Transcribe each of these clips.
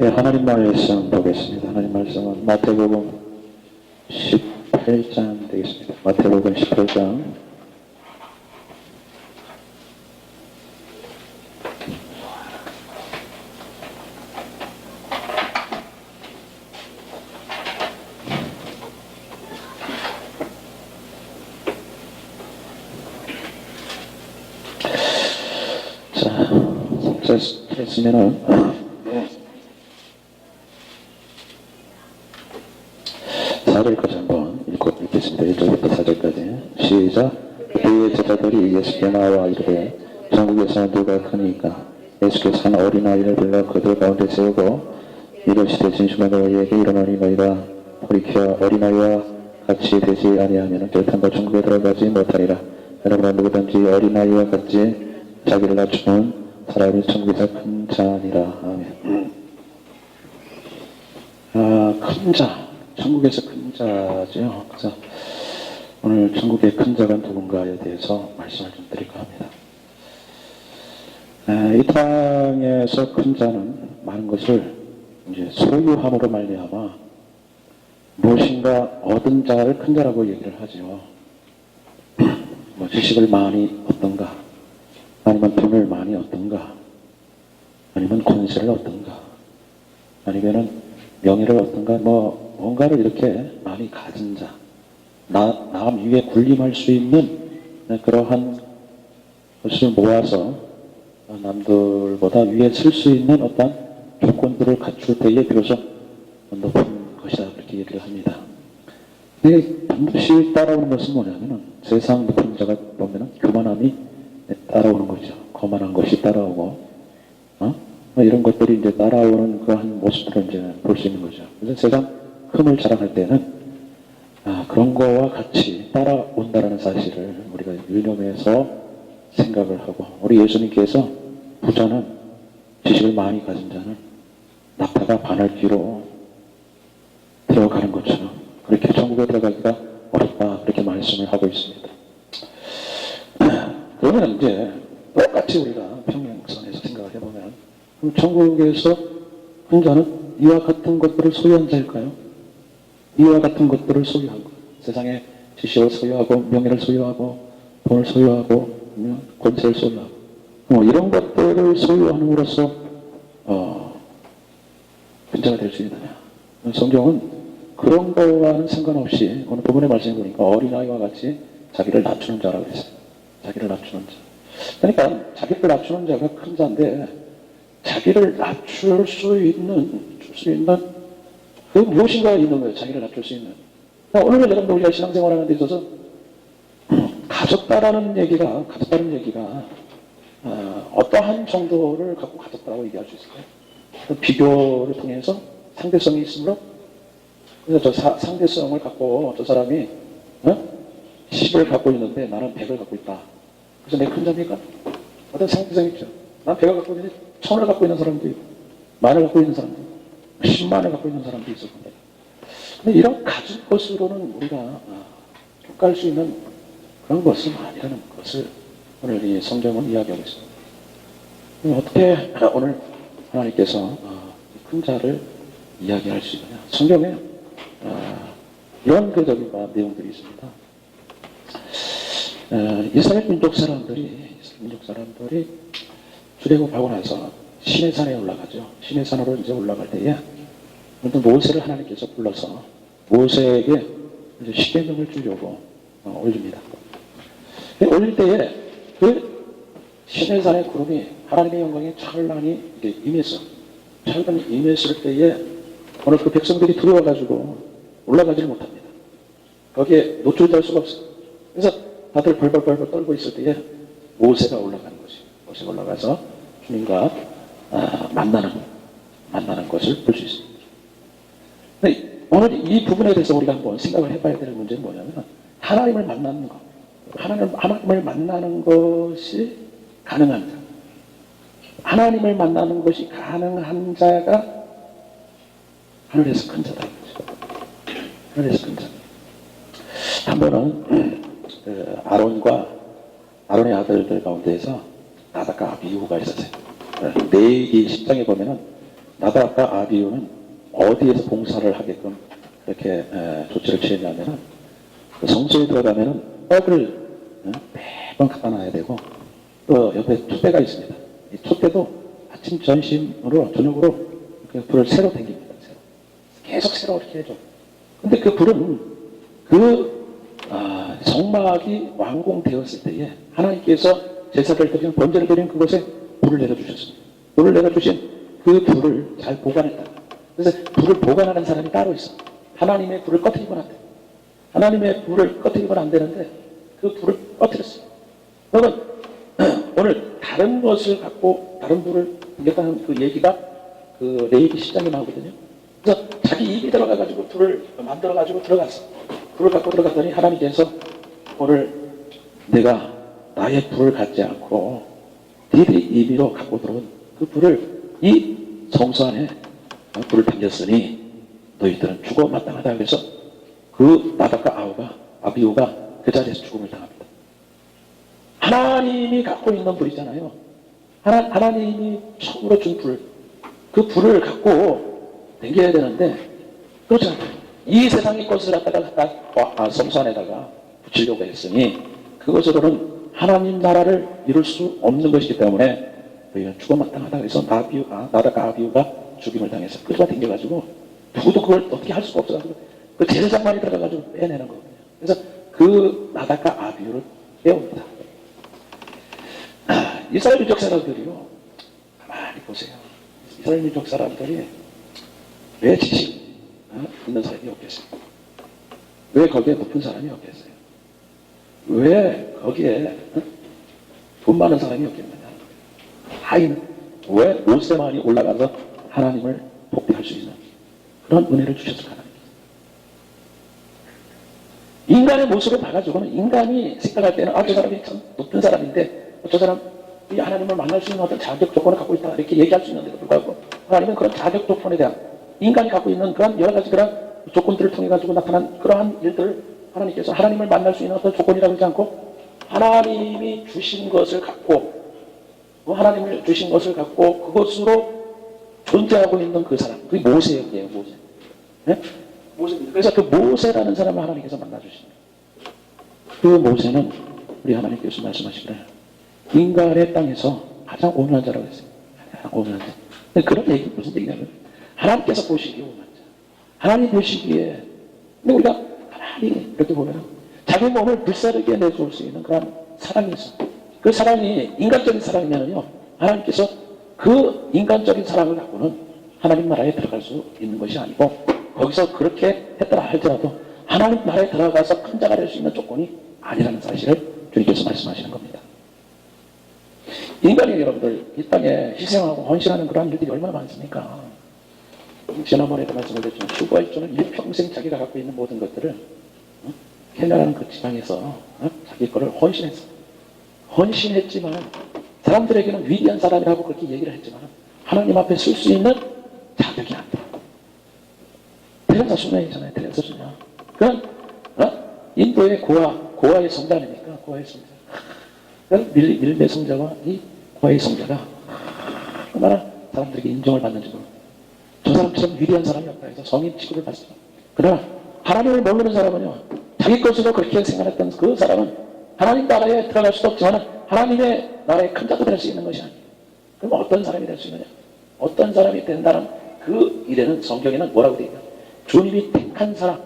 예, 하나님 말씀 보겠습니다. 하나님 말씀은 마태복음 18장 되겠습니다. 마태복음 18장. 자, 했으면은 4절까지 한번 읽겠습니다. 1절부터 4절까지 시작. 그의 제자들이 예수께 나와 이르되 천국에서는 누가 크니까? 예수께서 한 어린아이를 불러 그들 가운데 세우고 이르시되 진실로 너희에게 이르노니 너희가 돌이켜 어린아이와 같이 되지 아니하면 결탄과 천국에 들어가지 못하리라. 여러분 누구든지 어린아이와 같이 자기를 낮추는 사람이 천국에서 큰 자니라. 아멘. 큰 자, 천국에서 큰 자죠. 그래서 오늘 천국의 큰 자가 누군가에 대해서 말씀을 좀 드릴까 합니다. 이 땅에서 큰 자는 많은 것을 이제 소유함으로 말미암아 무엇인가 얻은 자를 큰 자라고 얘기를 하죠. 뭐 지식을 많이 얻던가, 아니면 돈을 많이 얻던가, 아니면 권세를 얻던가, 아니면은 명예를 얻던가, 뭐 뭔가를 이렇게 많이 가진 자, 남 위에 군림할 수 있는 그러한 것을 모아서 남들보다 위에 쓸 수 있는 어떤 조건들을 갖출 때에 비로소 높은 것이다, 그렇게 얘기를 합니다. 근데 반드시 따라오는 것은 뭐냐면은 세상 높은 자가 보면은 교만함이 따라오는 거죠. 거만한 것이 따라오고, 이런 것들이 이제 따라오는 그한 모습들을 이제 볼 수 있는 거죠. 그래서 세상 흠을 자랑할 때는 그런 거와 같이 따라온다라는 사실을 우리가 유념해서 생각을 하고, 우리 예수님께서 부자는, 지식을 많이 가진 자는 낙타가 바늘 뒤로 들어가는 것처럼 그렇게 천국에 들어가기가 어렵다, 그렇게 말씀을 하고 있습니다. 그러면 이제 똑같이 우리가 평행선에서 생각을 해보면, 그럼 천국에서 큰 자는 이와 같은 것들을 소유한 자일까요? 이와 같은 것들을 소유한 것, 세상에 지식을 소유하고 명예를 소유하고 돈을 소유하고 권세를 소유하고 이런 것들을 소유함으로써 큰 자가 될 수 있느냐? 성경은 그런 거와는 상관없이 오늘 부분의 말씀을 보니까 어린아이와 같이 자기를 낮추는 자라고 했어요. 자기를 낮추는 자. 그러니까 자기를 낮추는 자가 큰 자인데, 자기를 낮출 수 있는 그 무엇인가 있는 거예요. 자기를 낮출 수 있는. 오늘 여러분들 우리가 신앙생활하는 데 있어서 가졌다는 얘기가 어떠한 정도를 갖고 가졌다고 얘기할 수 있을까요? 그 비교를 통해서 상대성이 있으므로, 그래서 저 상대성을 갖고 저 사람이 10을 갖고 있는데 나는 100을 갖고 있다. 그래서 내 큰 자입니까? 어떤 상대성이 있죠. 난 100을 갖고 있는데 1000을 갖고 있는 사람도 있고, 10,000을 갖고 있는 사람도 있고, 100,000을 갖고 있는 사람도 있을 겁니다. 근데 이런 가진 것으로는 우리가 평가할 수 있는 그런 것은 아니라는 것을 오늘 이 성경은 이야기하고 있습니다. 어떻게 오늘 하나님께서 큰 자를 이야기할 수 있느냐? 성경에 이런 저기 내용들이 있습니다. 이스라엘 민족 사람들이 출애굽하고 나서 시내산에 올라가죠. 시내산으로 이제 올라갈 때에 모세를 하나님께서 불러서 모세에게 이제 십계명을 주려고 올립니다. 올릴 때에 그 시내산의 구름이 하나님의 영광이 찬란히 임했을 때에 오늘 그 백성들이 두려워가지고 올라가지를 못합니다. 거기에 노출될 수가 없어요. 그래서 다들 벌벌 떨고 있을 때에 모세가 올라가는 것이, 모세가 올라가서 주님과 만나는 것을 볼 수 있습니다. 오늘 이 부분에 대해서 우리가 한번 생각을 해봐야 될 문제는 뭐냐면, 하나님을 만나는 것, 하나님을 만나는 것이 가능한 자, 하나님을 만나는 것이 가능한 자가 하늘에서 큰 자다. 하늘에서 큰 자. 한 번은 아론의 아들들 가운데에서 나다가 아비후가 있었어요. 레위기 10장에 보면은 나답과 아비후는 어디에서 봉사를 하게끔 그렇게 조치를 취했냐면은 그 성소에 들어가면은 떡을 매번 갖다 놔야 되고 또 옆에 촛대가 있습니다. 이 촛대도 아침 점심으로 저녁으로 그 불을 새로 댕깁니다. 새로. 계속 새로 이렇게 해줘. 근데 그 불은 성막이 완공되었을 때에 하나님께서 제사를 드리는 번제를 드리는 그곳에 불을 내려주셨습니다. 불을 내려주신 그 불을 잘 보관했다. 그래서 불을 보관하는 사람이 따로 있어. 하나님의 불을 꺼트리면 안 돼. 하나님의 불을 꺼트리면 안 되는데 그 불을 꺼트렸어요. 그러면 오늘 다른 것을 갖고 다른 불을 공격하는 그 얘기가 그 레위기 10장에 나오거든요. 그래서 자기 입이 들어가가지고 불을 만들어가지고 들어갔어. 불을 갖고 들어갔더니 하나님께서 오늘 내가 나의 불을 갖지 않고 너희들이 입으로 갖고 들어온 그 불을 이 성소 안에 불을 던졌으니 너희들은 죽어 마땅하다. 그래서 그 나답과 아비후가 그 자리에서 죽음을 당합니다. 하나님이 갖고 있는 불이잖아요. 하나님이 처음으로 준 불. 그 불을 갖고 댕겨야 되는데 그렇지 않아요. 이 세상의 것을 갖다가 성소 안에다가 붙이려고 했으니 그것으로는 하나님 나라를 이룰 수 없는 것이기 때문에 너희는 죽어 마땅하다. 그래서 나답과 아비후가 죽임을 당해서 끌어다 댕겨가지고 누구도 그걸 어떻게 할 수가 없어가지고 그 제사장만이 들어가가지고 빼내는 거거든요. 그래서 그 나답과 아비후를 빼옵니다. 이스라엘 민족 사람들이요, 가만히 보세요. 이스라엘 민족 사람들이 왜 지식 있는 사람이 없겠어요? 왜 거기에 높은 사람이 없겠어요? 왜 거기에 돈 많은 사람이 없겠느냐? 하인, 왜 모세만이 올라가서 하나님을 복대할 수 있는 그런 은혜를 주셨을까? 인간의 모습을 봐가지고는 인간이 생각할 때는 저 사람이 참 높은 사람인데 저 사람 이 하나님을 만날 수 있는 어떤 자격 조건을 갖고 있다 이렇게 얘기할 수 있는데도 불구하고 하나님은 그런 자격 조건에 대한 인간이 갖고 있는 그런 여러 가지 그런 조건들을 통해 가지고 나타난 그러한 일들을 하나님께서 하나님을 만날 수 있는 어떤 조건이라고 하지 않고 하나님이 주신 것을 갖고 하나님을 주신 것을 갖고 그것으로 존재하고 있는 그 사람, 그게 모세예요. 모세. 네? 모세입니다. 그래서 그 모세라는 사람을 하나님께서 만나주십니다. 그 모세는 우리 하나님께서 말씀하시기를 인간의 땅에서 가장 온유한 자라고 했어요. 가장 온유한 자. 근데 그런 얘기 무슨 얘기냐면 하나님께서 보시기에 온유한 자. 하나님 보시기에 근데 우리가 가만히 이렇게 보면 자기 몸을 불사르게 내줄 수 있는 그런 사랑이 있어. 그 사랑이 인간적인 사랑이면요 하나님께서 그 인간적인 사랑을 갖고는 하나님 나라에 들어갈 수 있는 것이 아니고 거기서 그렇게 했더라 할지라도 하나님 나라에 들어가서 큰 자가 될 수 있는 조건이 아니라는 사실을 주님께서 말씀하시는 겁니다. 인간이 여러분들 이 땅에 희생하고 헌신하는 그러한 일들이 얼마나 많습니까? 지난번에도 말씀을 드렸지만 슈바이처는 일평생 자기가 갖고 있는 모든 것들을 켈라라는 그 지방에서 자기 거를 헌신했지만 사람들에게는 위대한 사람이라고 그렇게 얘기를 했지만 하나님 앞에 쓸 수 있는 자격이 안 돼. 테레사 수녀이잖아요. 테레사 수녀. 그건 인도의 고아의 성자 아닙니까? 고아의 성자. 밀레 성자와 이 고아의 성자가 얼마나 사람들에게 인정을 받는지 모르고 저 사람처럼 위대한 사람이 없다 해서 성인 취급을 받습니다. 그러나 하나님을 모르는 사람은요 자기 것으로 그렇게 생각했던 그 사람은 하나님 나라에 들어갈 수도 없지만 하나님의 나라에 큰 자도 될 수 있는 것이 아니에요. 그럼 어떤 사람이 될 수 있느냐? 어떤 사람이 된다는 그 일에는 성경에는 뭐라고 되어 있냐? 주님이 택한 사람,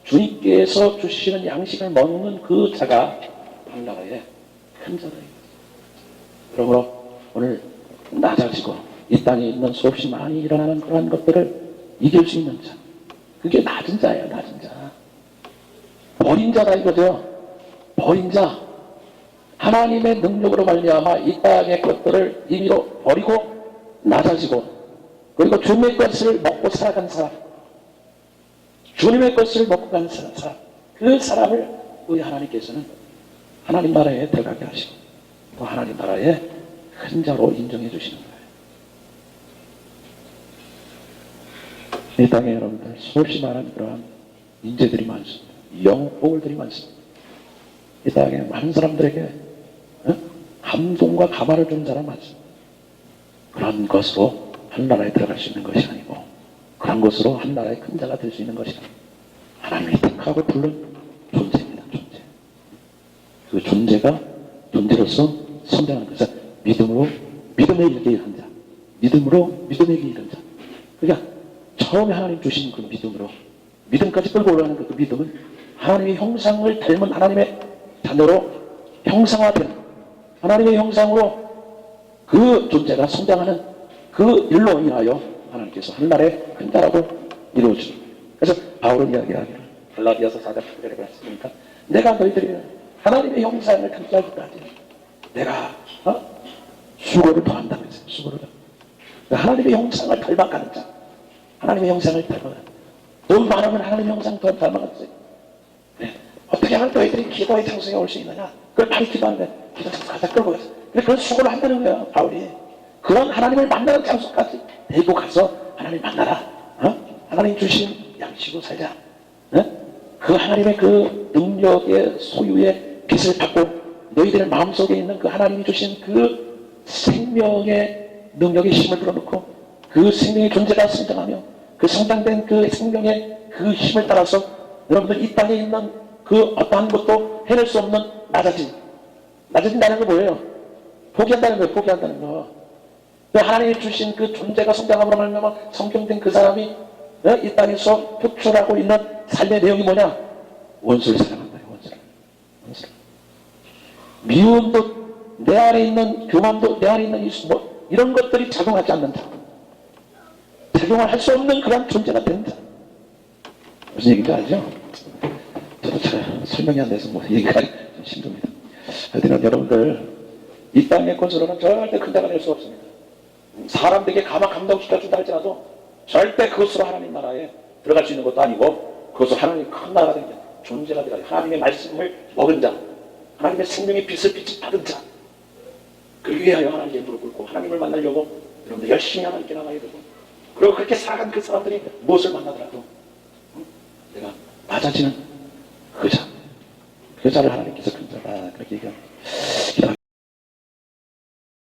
주님께서 주시는 양식을 먹는 그 자가 하나님나라에 큰 자다. 그러므로 오늘 낮아지고 이 땅에 있는 수없이 많이 일어나는 그러한 것들을 이길 수 있는 자, 그게 낮은 자예요. 낮은 자. 버린 자다 이거죠. 버린 자. 하나님의 능력으로 말미암아 이 땅의 것들을 임의로 버리고 낮아지고 그리고 주님의 것을 먹고 살아간 사람, 주님의 것을 먹고 간 사람, 그 사람을 우리 하나님께서는 하나님 나라에 들어가게 하시고 또 하나님 나라의 큰 자로 인정해 주시는 거예요. 이 땅에 여러분들 수없이 많은 그러한 인재들이 많습니다. 영포울들이 많습니다. 이 땅에 많은 사람들에게 감동과 감화를 주는 사람 많습니다. 그런 것으로 한 나라에 들어갈 수 있는 것이 아니고 그런 것으로 한 나라의 큰 자가 될 수 있는 것이 아니고 하나님이 택하고 부른 존재입니다. 존재. 그 존재가 존재로서 성장하는 것은 믿음으로 믿음의 일에 이른 자, 믿음으로 믿음에게 이른 자. 그러니까 처음에 하나님 주신 그 믿음으로 믿음까지 끌고 올라가는 그 믿음은 하나님의 형상을 닮은 하나님의 자녀로 형상화되는 하나님의 형상으로 그 존재가 성장하는 그 일로 인하여 하나님께서 한 나라의 큰 자라고 이루어지는. 그래서 바울은 이야기하기를 갈라디아서 4장 10절에 말씀하니까 내가 너희들이 하나님의 형상을 탐지하기까지 내가 수고를 더한다고 했어요. 수고를 더. 하나님의 형상을 닮아가는 자, 하나님의 형상을 닮아가는 더 많으면 하나님의 형상 더 닮아가겠어요. 네. 어떻게 하면 너희들이 기도의 장소에 올 수 있느냐? 그걸 많이 기도하는데 기도 장소 가다 끌고 갔어요. 그런 수고를 한다는 거예요. 바울이 그런 하나님을 만나는 장소까지 데리고 가서 하나님 만나라. 하나님 주신 양식으로 살자. 그 하나님의 그 능력의 소유의 빛을 받고 너희들 마음속에 있는 그 하나님이 주신 그 생명의 능력의 힘을 불어넣고 그 생명의 존재가 성장하며 그 성장된 그 생명의 그 힘을 따라서 여러분들 이 땅에 있는 그 어떠한 것도 해낼 수 없는 낮아진다는 거 뭐예요? 포기한다는 거예요. 포기한다는 거. 그 하나님이 주신 그 존재가 성장함으로 말미암아 성경된 그 사람이 이 땅에서 표출하고 있는 삶의 내용이 뭐냐? 원수를 사랑한다. 원수를. 미움도 내 안에 있는 교만도 내 안에 있는 이런 것들이 작용하지 않는 자. 작용을 할 수 없는 그런 존재가 되는 자. 무슨 얘기인지 알죠? 저도 잘 설명이 안 돼서 얘기가 좀 힘듭니다. 하여튼 여러분들 이 땅의 것으로는 절대 큰 자가 될 수 없습니다. 사람들에게 감동시켜준다 할지라도 절대 그것으로 하나님 나라에 들어갈 수 있는 것도 아니고 그것으로 하나님의 큰 나라가 된 자, 존재가 되어 하나님의 말씀을 먹은 자, 하나님의 생명의 빛을 받은 자, 그 위하여 하나님께 무릎 꿇고 하나님을 만나려고 여러분들 열심히 하나님께 나가야 되고 그리고 그렇게 살아간 그 사람들이 무엇을 만나더라도 내가 맞아지는 그 자를 하나님께서 큰 자다 그렇게 얘기합니다.